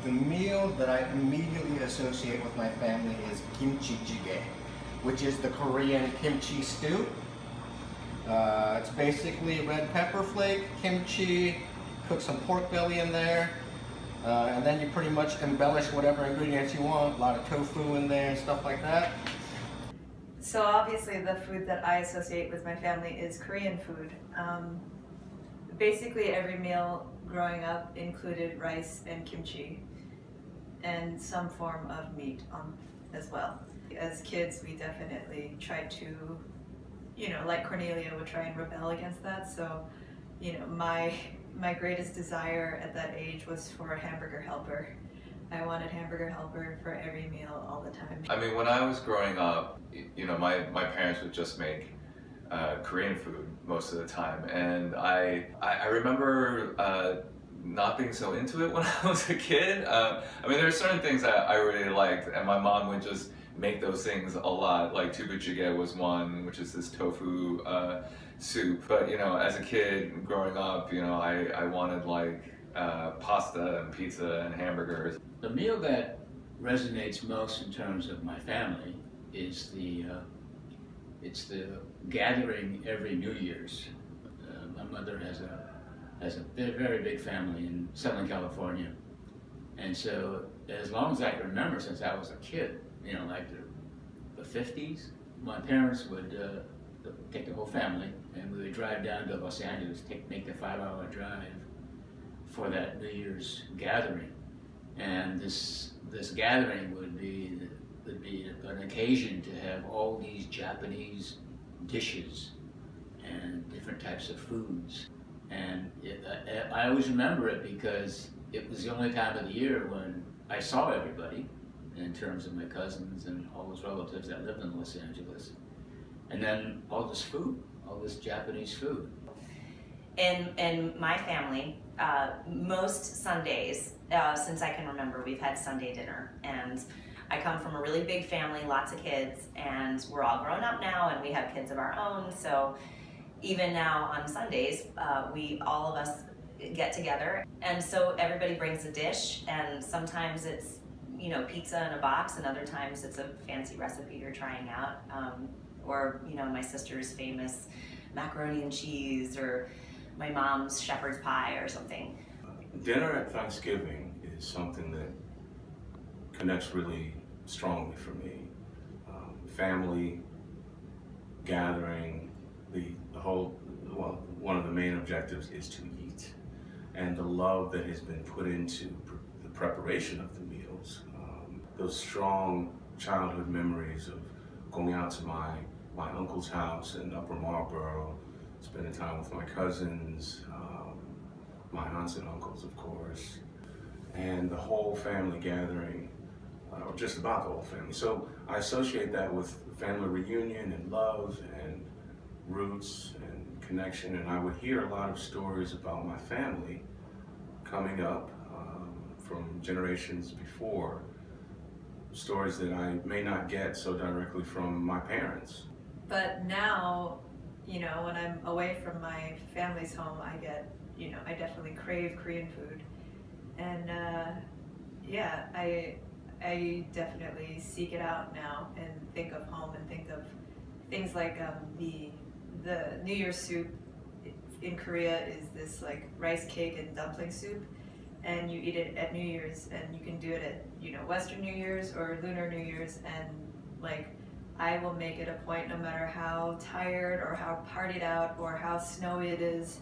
the meal that I immediately associate with my family is kimchi jjigae, which is the Korean kimchi stew. It's basically red pepper flake, kimchi, cook some pork belly in there, and then you pretty much embellish whatever ingredients you want. A lot of tofu in there and stuff like that. So obviously the food that I associate with my family is Korean food. Basically every meal growing up included rice and kimchi and some form of meat as well. As kids, we definitely tried to, like Cornelia would try and rebel against that. So, my greatest desire at that age was for a hamburger helper. I wanted hamburger helper for every meal all the time. I mean, when I was growing up, my parents would just make Korean food most of the time, and I remember not being so into it when I was a kid. I mean, there are certain things that I really liked, and my mom would just make those things a lot. Like tteokbokki jjigae was one, which is this tofu soup. But as a kid growing up, I wanted like pasta and pizza and hamburgers. The meal that resonates most in terms of my family is it's the gathering every New Year's. My mother has a very big family in Southern California, and so as long as I can remember, since I was a kid, like the 50s, my parents would take the whole family and we would drive down to Los Angeles, make the 5-hour drive for that New Year's gathering. And this gathering would be an occasion to have all these Japanese dishes and different types of foods. And I always remember it because it was the only time of the year when I saw everybody, in terms of my cousins and all those relatives that lived in Los Angeles. And then all this food, all this Japanese food. In my family, most Sundays, since I can remember, we've had Sunday dinner. And I come from a really big family, lots of kids, and we're all grown up now and we have kids of our own. So even now on Sundays, all of us get together. And so everybody brings a dish, and sometimes it's pizza in a box, and other times it's a fancy recipe you're trying out. Or my sister's famous macaroni and cheese, or my mom's shepherd's pie or something. Dinner at Thanksgiving is something that connects really strongly for me. Family gathering, one of the main objectives is to eat, and the love that has been put into the preparation of the meals. Those strong childhood memories of going out to my uncle's house in Upper Marlboro, spending time with my cousins, my aunts and uncles, of course, and the whole family gathering, or just about the whole family. So I associate that with family reunion and love and roots and connection, and I would hear a lot of stories about my family coming up from generations before, stories that I may not get so directly from my parents. But now, when I'm away from my family's home, I definitely crave Korean food. And I definitely seek it out now and think of home and think of things like the New Year's soup in Korea is this like rice cake and dumpling soup, and you eat it at New Year's, and you can do it at Western New Year's or Lunar New Year's, and like I will make it a point, no matter how tired or how partied out or how snowy it is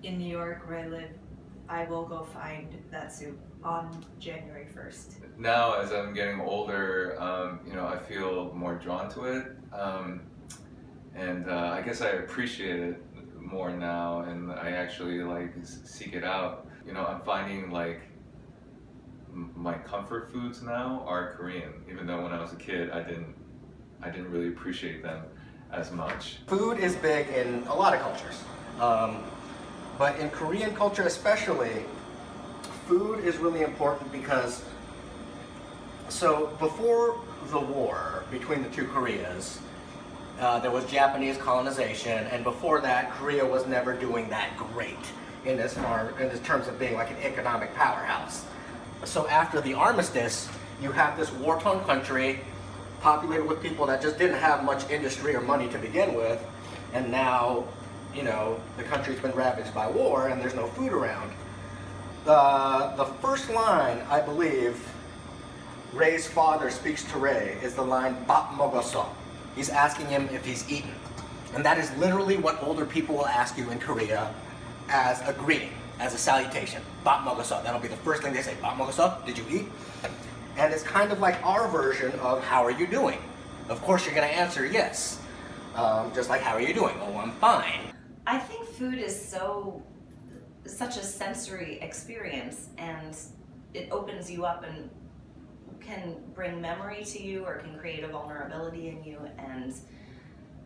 in New York where I live, I will go find that soup on January 1st. Now, as I'm getting older, I feel more drawn to it, and I guess I appreciate it more now, and I actually seek it out. I'm finding my comfort foods now are Korean, even though when I was a kid I didn't really appreciate them as much. Food is big in a lot of cultures, but in Korean culture especially, food is really important because, so before the war between the two Koreas, there was Japanese colonization, and before that, Korea was never doing that great in terms of being like an economic powerhouse. So after the armistice, you have this war-torn country populated with people that just didn't have much industry or money to begin with, and now, you know, the country's been ravaged by war and there's no food around. The first line, I believe, Ray's father speaks to Ray is the line "Bap mogoso." He's asking him if he's eaten. And that is literally what older people will ask you in Korea as a greeting, as a salutation. "Bap mogoso." That'll be the first thing they say. "Bap mogoso," did you eat? And it's kind of like our version of "How are you doing?" Of course you're gonna answer yes. Just like, "How are you doing?" "Oh, I'm fine." I think food is such a sensory experience, and it opens you up and can bring memory to you or can create a vulnerability in you, and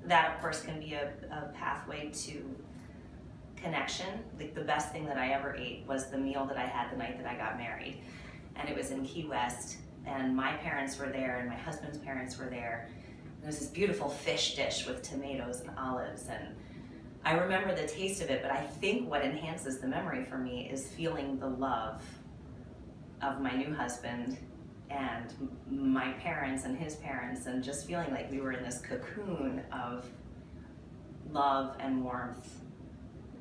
that of course can be a pathway to connection. Like the best thing that I ever ate was the meal that I had the night that I got married, and it was in Key West, and my parents were there and my husband's parents were there. It was this beautiful fish dish with tomatoes and olives, and I remember the taste of it, but I think what enhances the memory for me is feeling the love of my new husband and my parents and his parents, and just feeling like we were in this cocoon of love and warmth.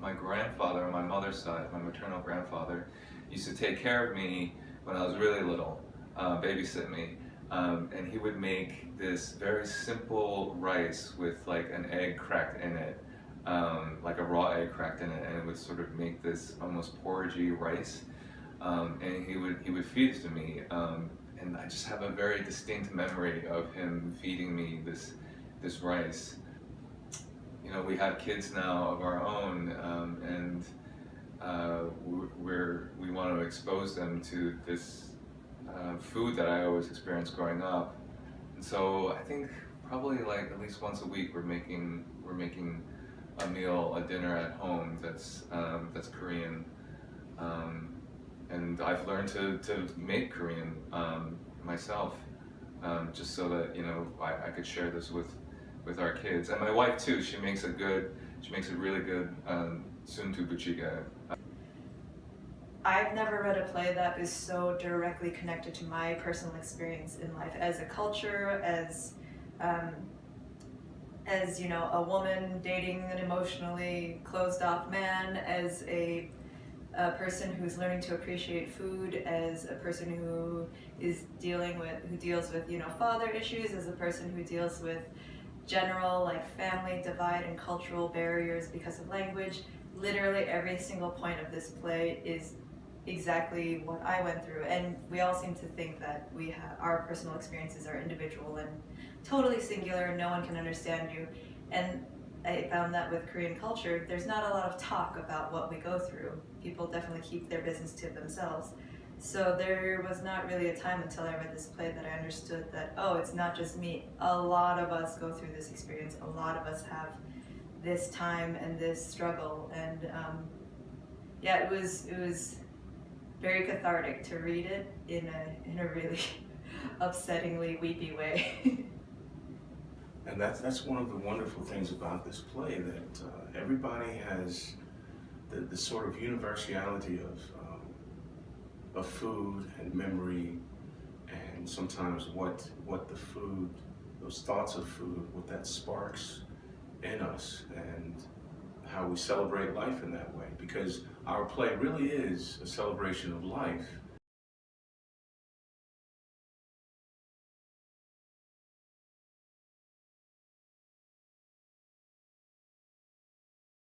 My grandfather on my mother's side, my maternal grandfather, used to take care of me when I was really little, babysit me, and he would make this very simple rice with like an egg cracked in it, like a raw egg cracked in it, and it would sort of make this almost porridgey rice, and he would feed it to me, and I just have a very distinct memory of him feeding me this rice. You know, we have kids now of our own, and we want to expose them to this food that I always experienced growing up. And so I think probably like at least once a week we're making a meal, a dinner at home that's Korean. And I've learned to make Korean myself, just so that, you know, I could share this with our kids. And my wife too, she makes a really good suntu buchiga. I've never read a play that is so directly connected to my personal experience in life as a culture, as you know, a woman dating an emotionally closed-off man, as a person who's learning to appreciate food, as a person who deals with, you know, father issues, as a person who deals with general like family divide and cultural barriers because of language. Literally every single point of this play is exactly what I went through, and we all seem to think that our personal experiences are individual and totally singular, no one can understand you. And I found that with Korean culture, there's not a lot of talk about what we go through. People definitely keep their business to themselves. So there was not really a time until I read this play that I understood that, oh, it's not just me. A lot of us go through this experience. A lot of us have this time and this struggle. And yeah, it was very cathartic to read it in a really upsettingly weepy way. And that's one of the wonderful things about this play, that everybody has the sort of universality of food and memory, and sometimes what the food, those thoughts of food, what that sparks in us, and how we celebrate life in that way. Because our play really is a celebration of life,